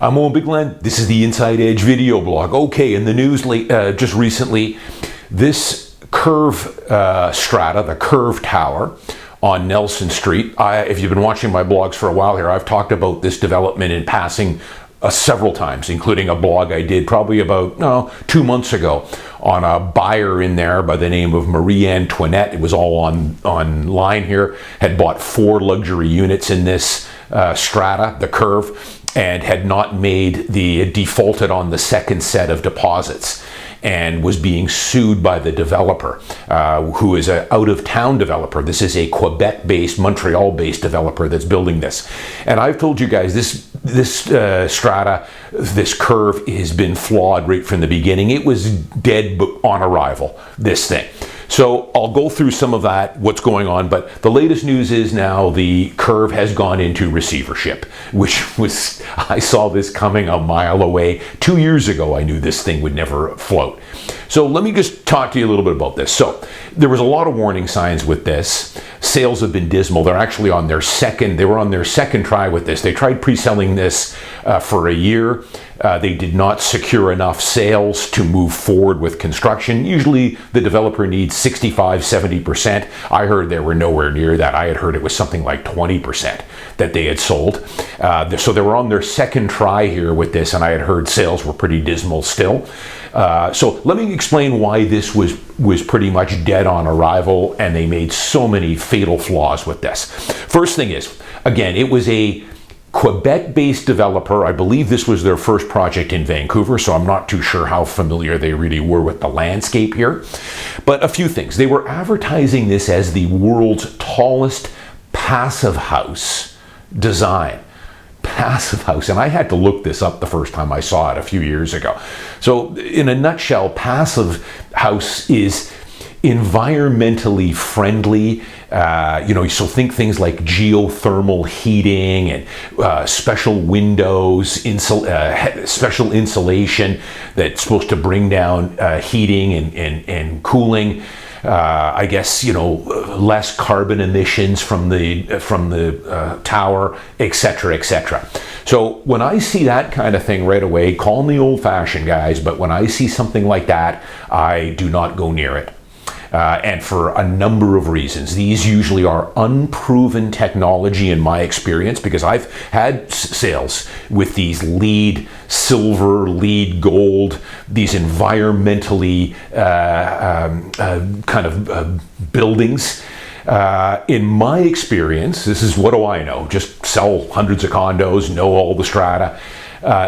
I'm Owen Bigland. This is the Inside Edge video blog. Okay, in the news just recently, this curve strata, the curve tower on Nelson Street. If you've been watching my blogs for a while here, I've talked about this development in passing several times, including a blog I did probably about 2 months ago on a buyer in there by the name of Marie Antoinette. It was all online here. Had bought 4 luxury units in this strata, the curve, and had not defaulted on the second set of deposits, and was being sued by the developer, who is an out-of-town developer. This is a Quebec-based, Montreal-based developer that's building this. And I've told you guys, this strata, this curve has been flawed right from the beginning. It was dead on arrival, this thing. So I'll go through some of that, what's going on, but the latest news is now the curve has gone into receivership, which was, I saw this coming a mile away. 2 years ago, I knew this thing would never float. So let me just talk to you a little bit about this. So there was a lot of warning signs with this. Sales have been dismal. They're actually on their second try with this. They tried pre-selling this for a year. They did not secure enough sales to move forward with construction. Usually the developer needs 65, 70%. I heard they were nowhere near that. I had heard it was something like 20% that they had sold. So they were on their second try here with this, and I had heard sales were pretty dismal still. So let me explain why this was pretty much dead on arrival, and they made so many fatal flaws with this. First thing is, again, it was a Quebec-based developer. I believe this was their first project in Vancouver, so I'm not too sure how familiar they really were with the landscape here. But a few things. They were advertising this as the world's tallest passive house design. Passive house, and I had to look this up the first time I saw it a few years ago. So in a nutshell, passive house is environmentally friendly. So think things like geothermal heating and special windows, special insulation that's supposed to bring down heating and cooling. I guess, less carbon emissions from the tower, etc., etc. So when I see that kind of thing right away, call me old-fashioned, guys, but when I see something like that, I do not go near it. And for a number of reasons. These usually are unproven technology in my experience, because I've had sales with these LEED silver, LEED gold, these environmentally buildings. In my experience, this is, what do I know? Just sell hundreds of condos, know all the strata.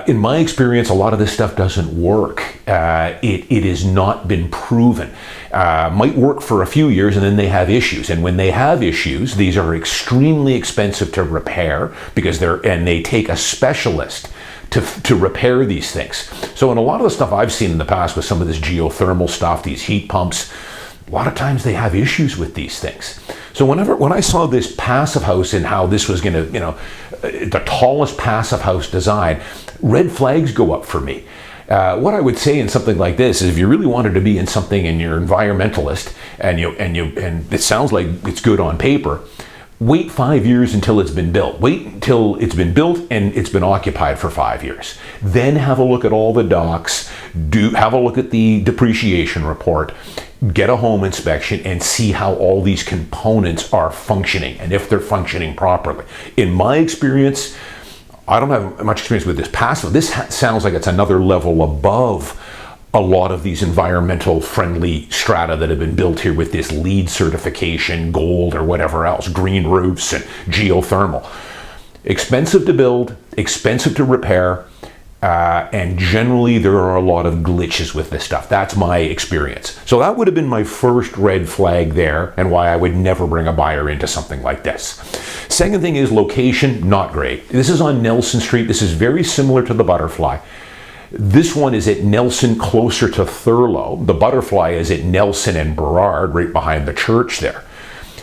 In my experience, a lot of this stuff doesn't work. It has not been proven. Might work for a few years, and then they have issues. And when they have issues, these are extremely expensive to repair, because they take a specialist to repair these things. So in a lot of the stuff I've seen in the past with some of this geothermal stuff, these heat pumps, a lot of times they have issues with these things. So when I saw this passive house and how this was going to, the tallest passive house design, red flags go up for me. What I would say in something like this is, if you really wanted to be in something and you're an environmentalist and it sounds like it's good on paper, wait 5 years until it's been built. Wait until it's been built and it's been occupied for 5 years. Then have a look at all the docs, have a look at the depreciation report, get a home inspection, and see how all these components are functioning and if they're functioning properly. In my experience, I don't have much experience with this passive. This sounds like it's another level above a lot of these environmental friendly strata that have been built here with this LEED certification, gold or whatever else, green roofs and geothermal. Expensive to build, expensive to repair, and generally there are a lot of glitches with this stuff. That's my experience. So that would have been my first red flag there, and why I would never bring a buyer into something like this. Second thing is location, not great. This is on Nelson Street. This is very similar to the Butterfly. This one is at Nelson, closer to Thurlow. The Butterfly is at Nelson and Burrard, right behind the church there.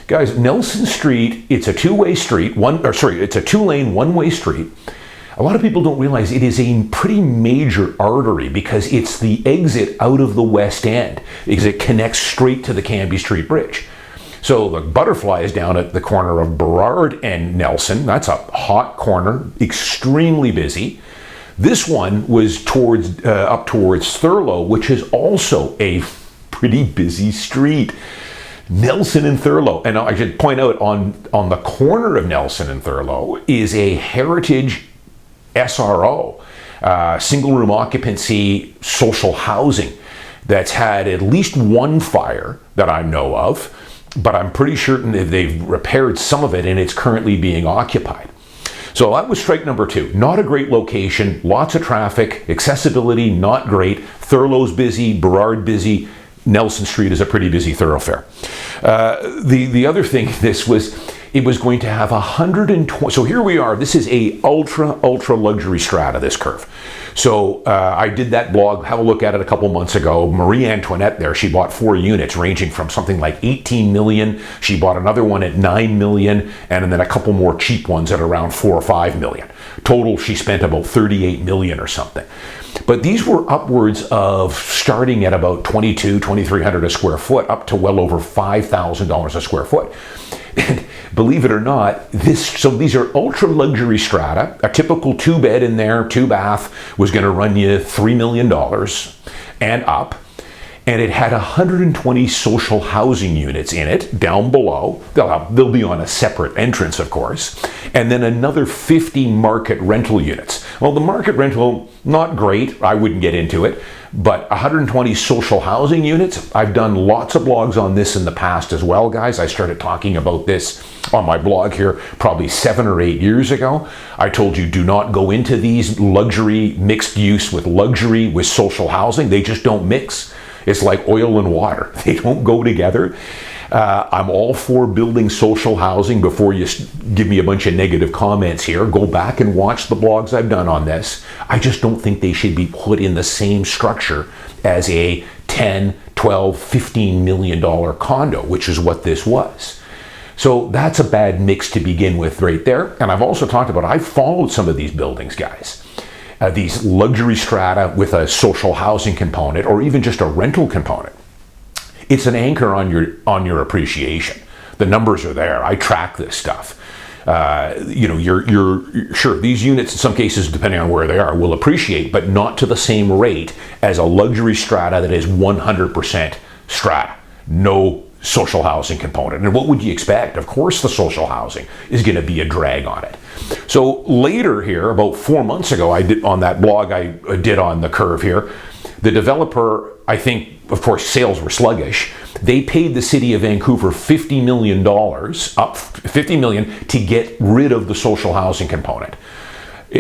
Guys, Nelson Street, it's a two-way street. It's a two-lane, one-way street. A lot of people don't realize it is a pretty major artery, because it's the exit out of the West End, because it connects straight to the Cambie Street Bridge. So the Butterfly is down at the corner of Burrard and Nelson. That's a hot corner, extremely busy. This one was towards up towards Thurlow, which is also a pretty busy street. Nelson and Thurlow, and I should point out on the corner of Nelson and Thurlow is a heritage SRO, single room occupancy social housing, that's had at least one fire that I know of, but I'm pretty certain that they've repaired some of it and it's currently being occupied. So that was strike number 2. Not a great location, lots of traffic, accessibility not great. Thurlow's busy, Burrard busy, Nelson Street is a pretty busy thoroughfare. The other thing, it was going to have 120. So here we are. This is a ultra luxury strata, this curve. So I did that blog, have a look at it a couple months ago. Marie Antoinette there, she bought 4 units ranging from something like 18 million. She bought another one at 9 million, and then a couple more cheap ones at around 4 or 5 million. Total, she spent about 38 million or something. But these were upwards of starting at about $2,300 a square foot up to well over $5,000 a square foot. And believe it or not, these are ultra luxury strata. A typical 2-bed in there, 2-bath, was going to run you $3 million and up. And it had 120 social housing units in it down below. They'll be on a separate entrance, of course. And then another 50 market rental units. Well, the market rental, not great. I wouldn't get into it. But 120 social housing units. I've done lots of blogs on this in the past as well, guys. I started talking about this on my blog here probably 7 or 8 years ago. I told you, do not go into these luxury mixed use with luxury with social housing. They just don't mix. It's like oil and water. They don't go together. I'm all for building social housing. Before you give me a bunch of negative comments here, go back and watch the blogs I've done on this. I just don't think they should be put in the same structure as a 10, 12, $15 million condo, which is what this was. So that's a bad mix to begin with right there. And I've also talked about, I've followed some of these buildings, guys. These luxury strata with a social housing component or even just a rental component. It's an anchor on your appreciation. The numbers are there. I track this stuff. You're sure these units in some cases, depending on where they are, will appreciate, but not to the same rate as a luxury strata that is 100% strata. No social housing component. And what would you expect? Of course the social housing is going to be a drag on it. So later here, about 4 months ago, I did on that blog I did on the curve here, the developer, I think, of course, sales were sluggish. They paid the city of Vancouver $50 million, up $50 million, to get rid of the social housing component,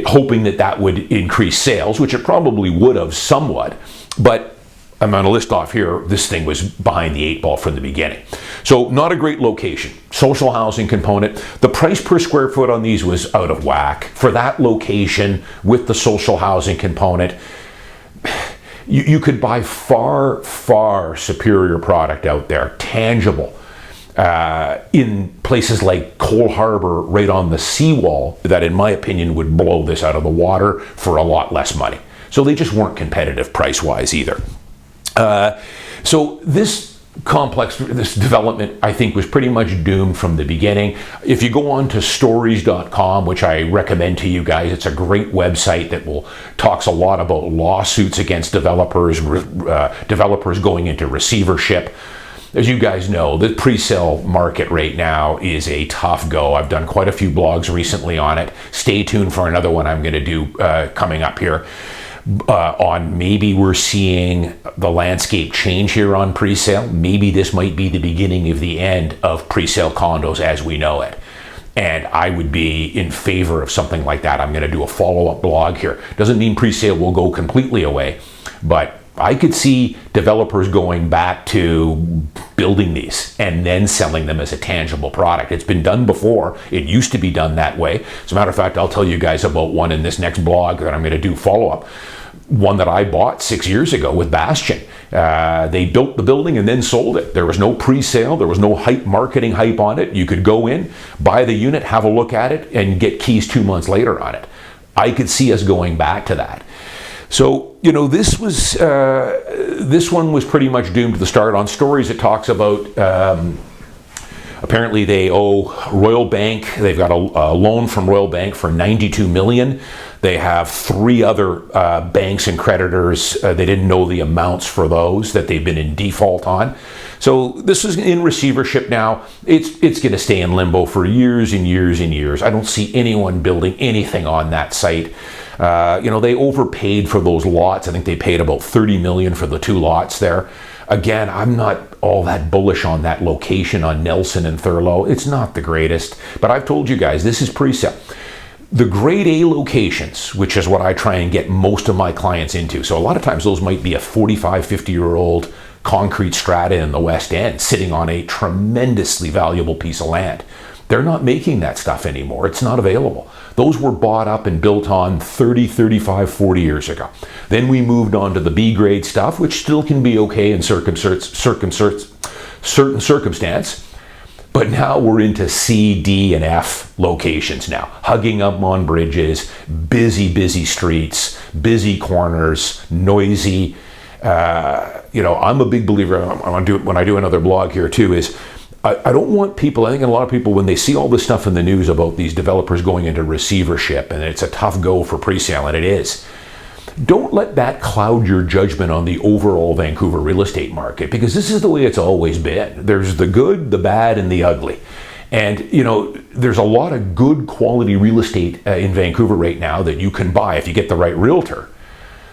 hoping that would increase sales, which it probably would have somewhat. But I'm going to list off here, this thing was behind the 8 ball from the beginning. So not a great location. Social housing component. The price per square foot on these was out of whack. For that location with the social housing component, you could buy far, far superior product out there, tangible, in places like Cole Harbor, right on the seawall, that in my opinion would blow this out of the water for a lot less money. So they just weren't competitive price-wise either. So this complex, this development, I think, was pretty much doomed from the beginning. If you go on to stories.com, which I recommend to you guys, it's a great website that talks a lot about lawsuits against developers, developers going into receivership. As you guys know, the pre-sale market right now is a tough go. I've done quite a few blogs recently on it. Stay tuned for another one I'm going to do coming up here. On maybe we're seeing the landscape change here on pre-sale. Maybe this might be the beginning of the end of pre-sale condos as we know it. And I would be in favor of something like that. I'm going to do a follow-up blog here. Doesn't mean pre-sale will go completely away, but I could see developers going back to building these and then selling them as a tangible product. It's been done before. It used to be done that way. As a matter of fact, I'll tell you guys about one in this next blog that I'm going to do follow-up. One that I bought 6 years ago with Bastion. They built the building and then sold it. There was no pre-sale. There was no marketing hype on it. You could go in, buy the unit, have a look at it, and get keys 2 months later on it. I could see us going back to that. So, you know, this one was pretty much doomed to the start. On Stories, it talks about apparently they owe Royal Bank. They've got a loan from Royal Bank for $92 million. They have 3 other banks and creditors. They didn't know the amounts for those that they've been in default on. So this is in receivership now. It's going to stay in limbo for years and years and years. I don't see anyone building anything on that site. They overpaid for those lots. I think they paid about $30 million for the 2 lots there. Again, I'm not all that bullish on that location on Nelson and Thurlow. It's not the greatest, but I've told you guys, this is pre-sale. The grade A locations, which is what I try and get most of my clients into. So a lot of times those might be a 45, 50-year-old concrete strata in the West End sitting on a tremendously valuable piece of land. They're not making that stuff anymore. It's not available. Those were bought up and built on 30, 35, 40 years ago. Then we moved on to the B grade stuff, which still can be okay in certain circumstance. But now we're into C, D, and F locations now. Hugging up on bridges, busy streets, busy corners, noisy. I'm a big believer, when I do another blog here too, is I don't want people, I think a lot of people, when they see all this stuff in the news about these developers going into receivership and it's a tough go for pre-sale, and it is, don't let that cloud your judgment on the overall Vancouver real estate market, because this is the way it's always been. There's the good, the bad, and the ugly. And, there's a lot of good quality real estate in Vancouver right now that you can buy if you get the right realtor,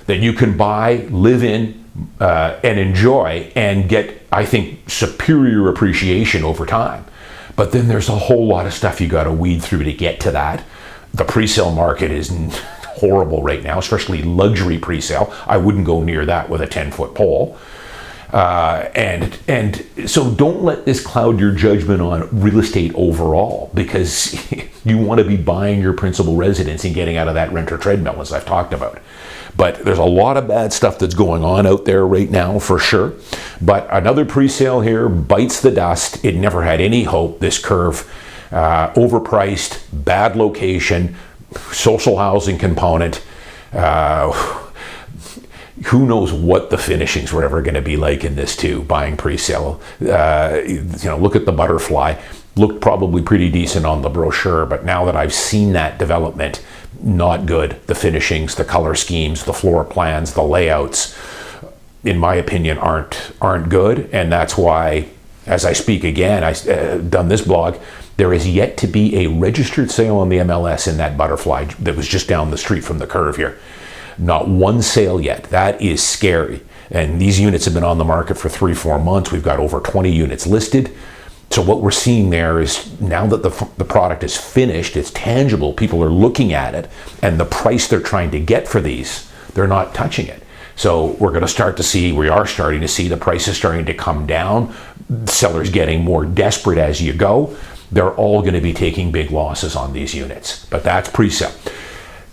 that you can buy, live in, and enjoy, and get, I think, superior appreciation over time. But then there's a whole lot of stuff you got to weed through to get to that. The pre-sale market is horrible right now, especially luxury pre-sale. I wouldn't go near that with a 10-foot pole. And so don't let this cloud your judgment on real estate overall, because you want to be buying your principal residence and getting out of that renter treadmill, as I've talked about. But there's a lot of bad stuff that's going on out there right now, for sure. But another pre-sale here bites the dust. It never had any hope, this curve. Overpriced, bad location, social housing component. Who knows what the finishings were ever going to be like in this too, buying pre-sale. Look at the Butterfly. Looked probably pretty decent on the brochure, but now that I've seen that development, not good. The finishings, the color schemes, the floor plans, the layouts, in my opinion, aren't good. And that's why, as I speak again, I've done this blog, there is yet to be a registered sale on the MLS in that Butterfly that was just down the street from the curve here. Not one sale yet. That is scary. And these units have been on the market for 3-4 months. We've got over 20 units listed. So what we're seeing there is, now that the product is finished, it's tangible, people are looking at it, and the price they're trying to get for these, they're not touching it. So we are starting to see the prices starting to come down, sellers getting more desperate as you go. They're all going to be taking big losses on these units, but that's pre-sale.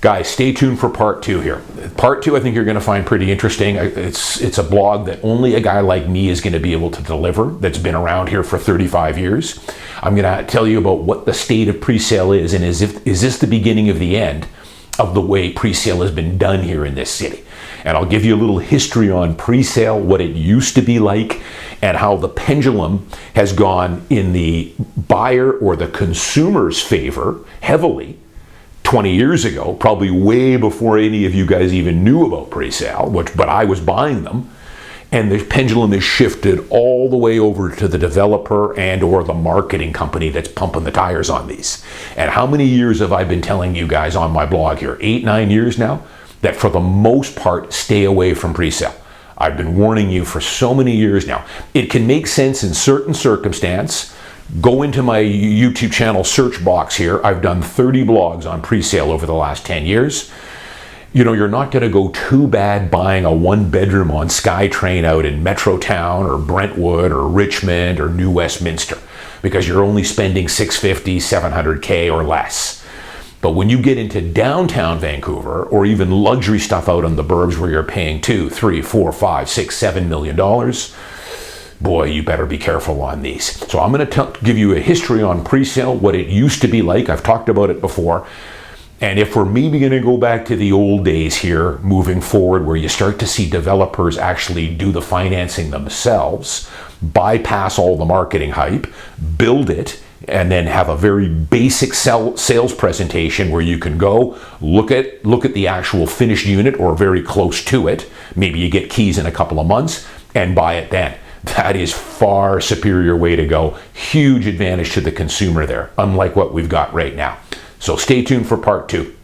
Guys, stay tuned for part 2 here. Part 2, I think you're going to find pretty interesting. It's a blog that only a guy like me is going to be able to deliver, that's been around here for 35 years. I'm going to tell you about what the state of pre-sale is, and is this the beginning of the end of the way pre-sale has been done here in this city. And I'll give you a little history on pre-sale, what it used to be like, and how the pendulum has gone in the buyer or the consumer's favor heavily 20 years ago, probably way before any of you guys even knew about pre-sale, but I was buying them. And the pendulum is shifted all the way over to the developer and or the marketing company that's pumping the tires on these. And how many years have I been telling you guys on my blog here? 8-9 years now, that for the most part, stay away from pre-sale. I've been warning you for so many years now. It can make sense in certain circumstance. Go into my YouTube channel search box here. I've done 30 blogs on pre-sale over the last 10 years. You're not going to go too bad buying a 1-bedroom on SkyTrain out in Metrotown or Brentwood or Richmond or New Westminster, because you're only spending $650, $700K or less. But when you get into downtown Vancouver, or even luxury stuff out on the burbs where you're paying $2, $3, $4, $5, $6, $7 million, boy, you better be careful on these. So I'm going to give you a history on pre-sale, what it used to be like. I've talked about it before. And if we're maybe going to go back to the old days here, moving forward, where you start to see developers actually do the financing themselves, bypass all the marketing hype, build it, and then have a very basic sales presentation where you can go look at the actual finished unit or very close to it. Maybe you get keys in a couple of months and buy it then. That is far superior way to go. Huge advantage to the consumer there, unlike what we've got right now. So stay tuned for part 2.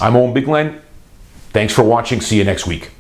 I'm Owen Bigland. Thanks for watching. See you next week.